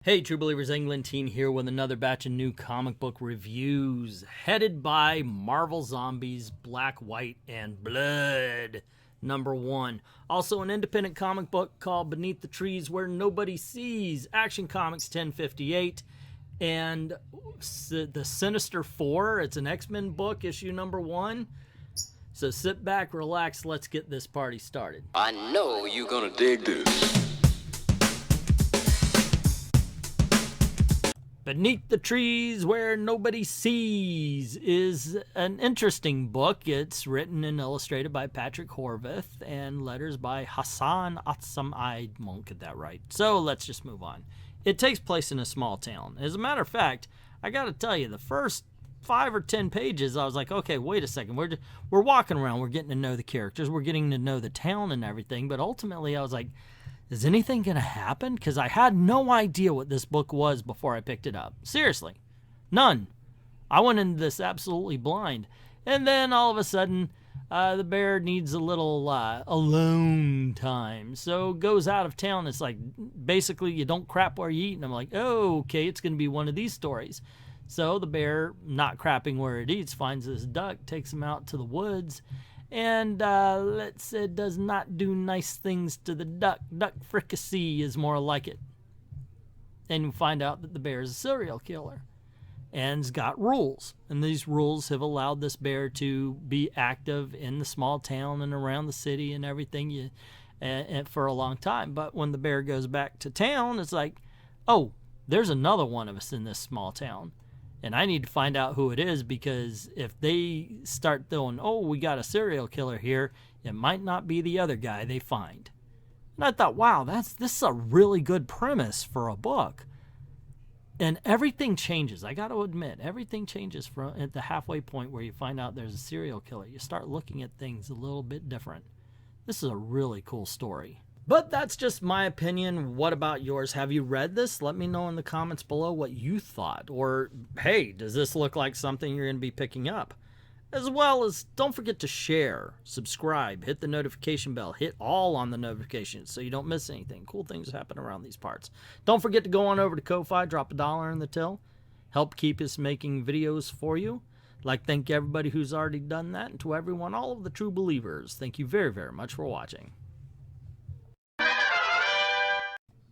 Hey True Believers, Englentine here with another batch of new comic book reviews, headed by Marvel Zombies, Black, White, and Blood, #1. Also an independent comic book called Beneath the Trees Where Nobody Sees, Action Comics 1058, and the Sinister Four. It's an X-Men book, issue #1. So sit back, relax, let's get this party started. I know you're gonna dig this. Beneath the Trees Where Nobody Sees is an interesting book. It's written and illustrated by Patrick Horvath and letters by Hassan Atsam. I won't get that right. So let's just move on. It takes place in a small town. As a matter of fact, I got to tell you, the first 5 or 10 pages, I was like, okay, wait a second. We're walking around. We're getting to know the characters. We're getting to know the town and everything. But ultimately, I was like, is anything going to happen? Because I had no idea what this book was before I picked it up. Seriously. None. I went into this absolutely blind. And then all of a sudden, the bear needs a little alone time. So goes out of town. It's like, basically, you don't crap where you eat. And I'm like, oh, okay, it's going to be one of these stories. So the bear, not crapping where it eats, finds this duck, takes him out to the woods, and let's say does not do nice things to the duck. Duck fricassee is more like it. And you find out that the bear is a serial killer and's got rules. And these rules have allowed this bear to be active in the small town and around the city and everything and for a long time. But when the bear goes back to town, it's like, oh, there's another one of us in this small town. And I need to find out who it is, because if they start throwing, oh, we got a serial killer here, it might not be the other guy they find. And I thought, wow, this is a really good premise for a book. And everything changes. I got to admit, everything changes from at the halfway point where you find out there's a serial killer. You start looking at things a little bit different. This is a really cool story. But that's just my opinion. What about yours? Have you read this? Let me know in the comments below what you thought. Or, hey, does this look like something you're going to be picking up? As well as, don't forget to share, subscribe, hit the notification bell, hit all on the notifications so you don't miss anything. Cool things happen around these parts. Don't forget to go on over to Ko-Fi, drop $1 in the till. Help keep us making videos for you. I'd like to thank everybody who's already done that, and to everyone, all of the true believers, thank you very, very much for watching.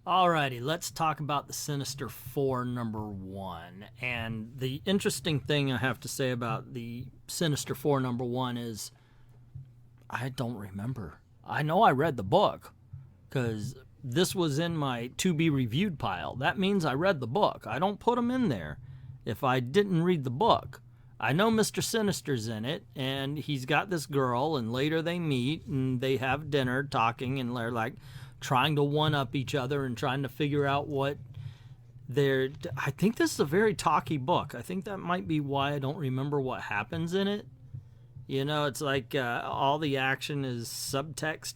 Alrighty, let's talk about the Sinister Four #1. And the interesting thing I have to say about the Sinister Four #1 is I don't remember. I know I read the book because this was in my to be reviewed pile. That means I read the book. I don't put them in there if I didn't read the book. I know Mr. Sinister's in it, and he's got this girl, and later they meet and they have dinner talking, and they're like trying to one-up each other and trying to figure out what they're... I think this is a very talky book. I think that might be why I don't remember what happens in it. You know, it's like all the action is subtext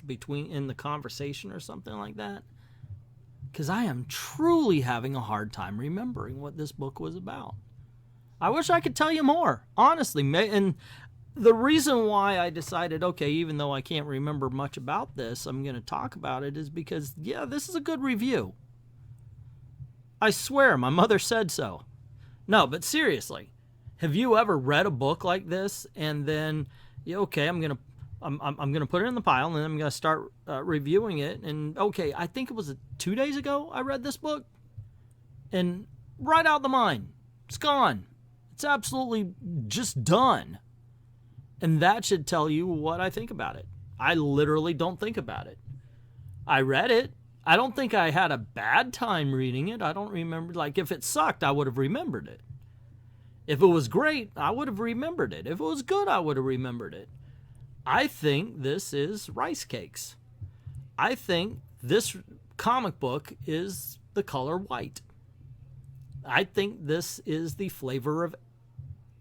in the conversation or something like that. Because I am truly having a hard time remembering what this book was about. I wish I could tell you more, honestly. And the reason why I decided, okay, even though I can't remember much about this, I'm going to talk about it, is because, yeah, this is a good review. I swear, my mother said so. No, but seriously, have you ever read a book like this and then, yeah, okay, I'm gonna put it in the pile and then I'm gonna start reviewing it, and okay, I think it was 2 days ago I read this book, and right out the mind, it's gone. It's absolutely just done. And that should tell you what I think about it. I literally don't think about it. I read it. I don't think I had a bad time reading it. I don't remember. Like, if it sucked, I would have remembered it. If it was great, I would have remembered it. If it was good, I would have remembered it. I think this is rice cakes. I think this comic book is the color white. I think this is the flavor of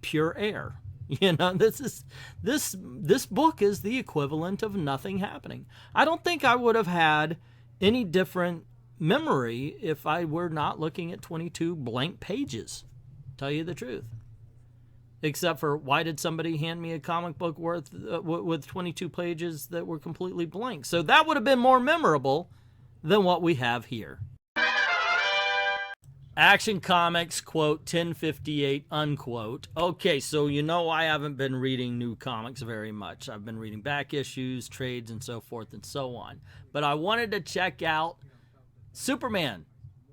pure air. You know, this book is the equivalent of nothing happening. I don't think I would have had any different memory if I were not looking at 22 blank pages, tell you the truth. Except for, why did somebody hand me a comic book with 22 pages that were completely blank? So that would have been more memorable than what we have here. Action Comics, quote, 1058, unquote. Okay, so you know I haven't been reading new comics very much. I've been reading back issues, trades, and so forth and so on. But I wanted to check out Superman.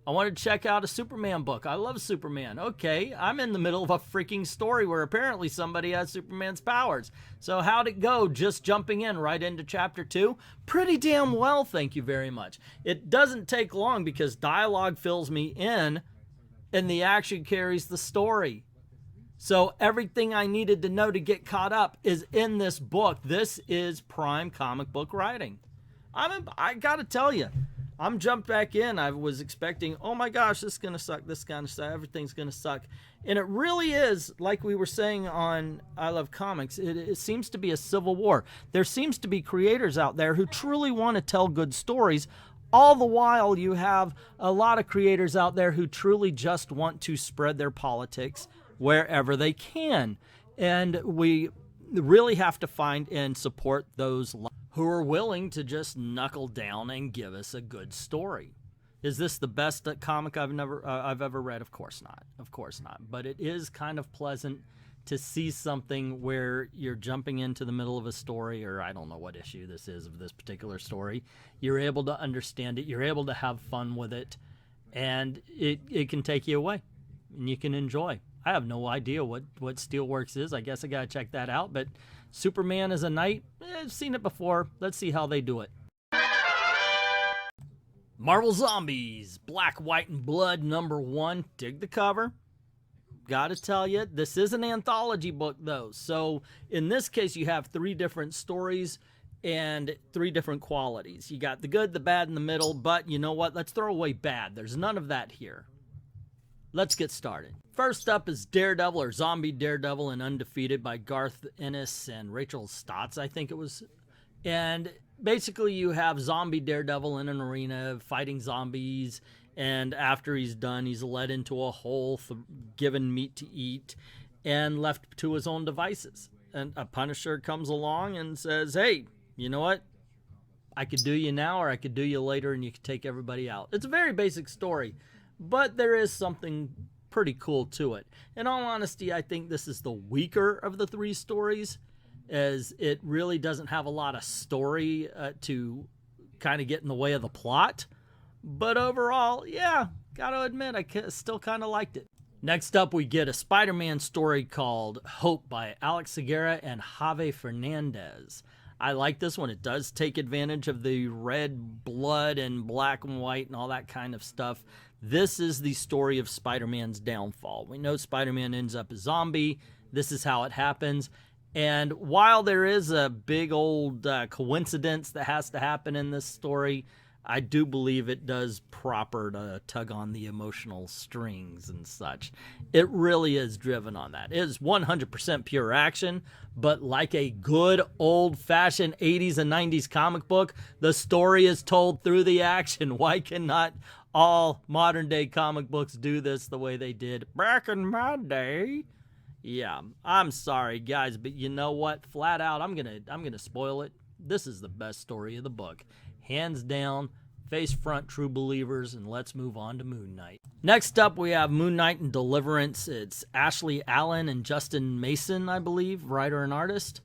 I wanted to check out a Superman book. I love Superman. Okay, I'm in the middle of a freaking story where apparently somebody has Superman's powers. So how'd it go? Just jumping in right into chapter 2? Pretty damn well, thank you very much. It doesn't take long because dialogue fills me in and the action carries the story. So everything I needed to know to get caught up is in this book. This is prime comic book writing. I gotta tell you, I'm jumped back in. I was expecting, oh my gosh, this is going to suck, this kind of stuff, everything's going to suck. And it really is, like we were saying on I Love Comics, it seems to be a civil war. There seems to be creators out there who truly want to tell good stories. All the while, you have a lot of creators out there who truly just want to spread their politics wherever they can. And we really have to find and support those who are willing to just knuckle down and give us a good story. Is this the best comic I've ever read? Of course not. Of course not. But it is kind of pleasant to see something where you're jumping into the middle of a story, or I don't know what issue this is of this particular story. You're able to understand it. You're able to have fun with it. And it can take you away. And you can enjoy. I have no idea what Steelworks is. I guess I got to check that out. But Superman as a knight, I've seen it before. Let's see how they do it. Marvel Zombies, Black, White, and Blood, #1. Dig the cover. Gotta tell you, this is an anthology book, though. So in this case, you have 3 different stories and 3 different qualities. You got the good, the bad, and the middle. But you know what? Let's throw away bad. There's none of that here. Let's get started. First up is Daredevil, or Zombie Daredevil and Undefeated by Garth Ennis and Rachel Stotts, I think it was. And basically you have Zombie Daredevil in an arena fighting zombies, and after he's done, he's led into a hole, given meat to eat, and left to his own devices. And a Punisher comes along and says, hey, you know what? I could do you now, or I could do you later, and you could take everybody out. It's a very basic story, but there is something pretty cool to it. In all honesty, I think this is the weaker of the 3 stories, as it really doesn't have a lot of story to kind of get in the way of the plot. But overall, yeah, gotta admit, I still kind of liked it. Next up, we get a Spider-Man story called Hope by Alex Segura and Javi Fernandez. I like this one. It does take advantage of the red blood and black and white and all that kind of stuff. This is the story of Spider-Man's downfall. We know Spider-Man ends up a zombie. This is how it happens. And while there is a big old coincidence that has to happen in this story, I do believe it does proper to tug on the emotional strings and such. It really is driven on that. It is 100% pure action, but like a good old-fashioned 80s and 90s comic book, the story is told through the action. Why cannot all modern-day comic books do this the way they did back in my day? Yeah, I'm sorry, guys, but you know what? Flat out, I'm gonna spoil it. This is the best story of the book. Hands down, face front, true believers, and let's move on to Moon Knight. Next up, we have Moon Knight and Deliverance. It's Ashley Allen and Justin Mason, I believe, writer and artist.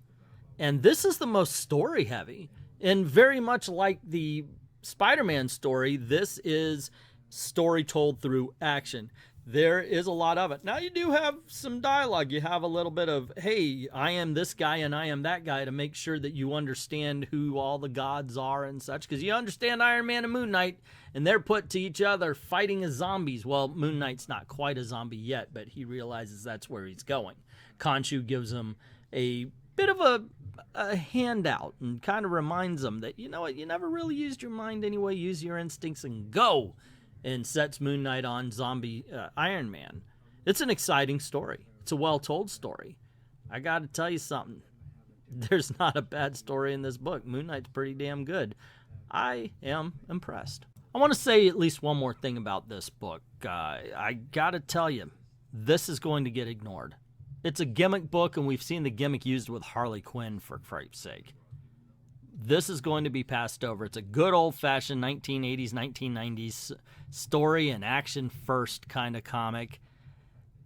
And this is the most story-heavy. And very much like the Spider-Man story, this is story told through action. There is a lot of it. Now, you do have some dialogue. You have a little bit of, hey, I am this guy and I am that guy, to make sure that you understand who all the gods are and such. Because you understand Iron Man and Moon Knight, and they're put to each other fighting as zombies. Well, Moon Knight's not quite a zombie yet, but he realizes that's where he's going. Khonshu gives him a bit of a handout and kind of reminds him that, you know what, you never really used your mind anyway. Use your instincts and go. And sets Moon Knight on zombie Iron Man. It's an exciting story. It's a well-told story. I got to tell you something. There's not a bad story in this book. Moon Knight's pretty damn good. I am impressed. I want to say at least one more thing about this book. I got to tell you, this is going to get ignored. It's a gimmick book, and we've seen the gimmick used with Harley Quinn, for Christ's sake. this is going to be passed over. It's a good old-fashioned 1980s, 1990s story and action first kind of comic,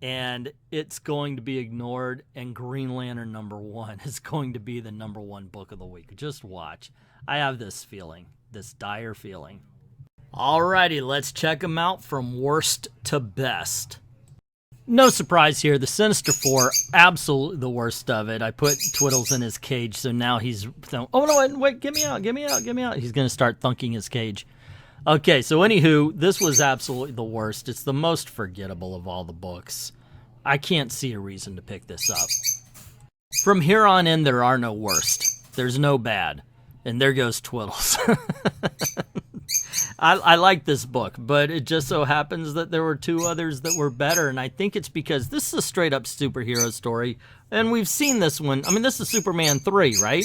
and it's going to be ignored, and Green Lantern #1 is going to be the #1 book of the week. Just watch. I have this feeling, this dire feeling. Alrighty, let's check them out from worst to best. No surprise here, the Sinister Four, absolutely the worst of it. I put Twiddles in his cage, so now he's... Oh, no, wait, get me out. He's going to start thunking his cage. Okay, so anywho, this was absolutely the worst. It's the most forgettable of all the books. I can't see a reason to pick this up. From here on in, there are no worst. There's no bad. And there goes Twiddles. I like this book, but it just so happens that there were 2 others that were better, and I think it's because this is a straight-up superhero story, and we've seen this one. I mean, this is Superman 3, right?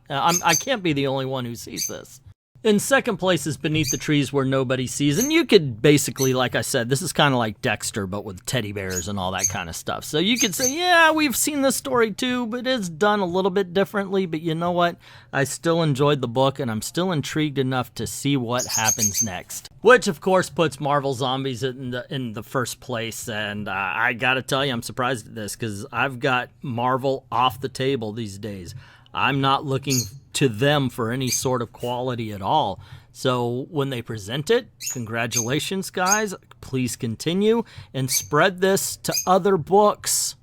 I can't be the only one who sees this. In second place is Beneath the Trees Where Nobody Sees, and you could basically, like I said, this is kind of like Dexter, but with teddy bears and all that kind of stuff. So you could say, yeah, we've seen this story too, but it's done a little bit differently. But you know what? I still enjoyed the book, and I'm still intrigued enough to see what happens next. Which, of course, puts Marvel Zombies in the first place, and I gotta tell you, I'm surprised at this, because I've got Marvel off the table these days. I'm not looking to them for any sort of quality at all. So when they present it, congratulations, guys. Please continue and spread this to other books.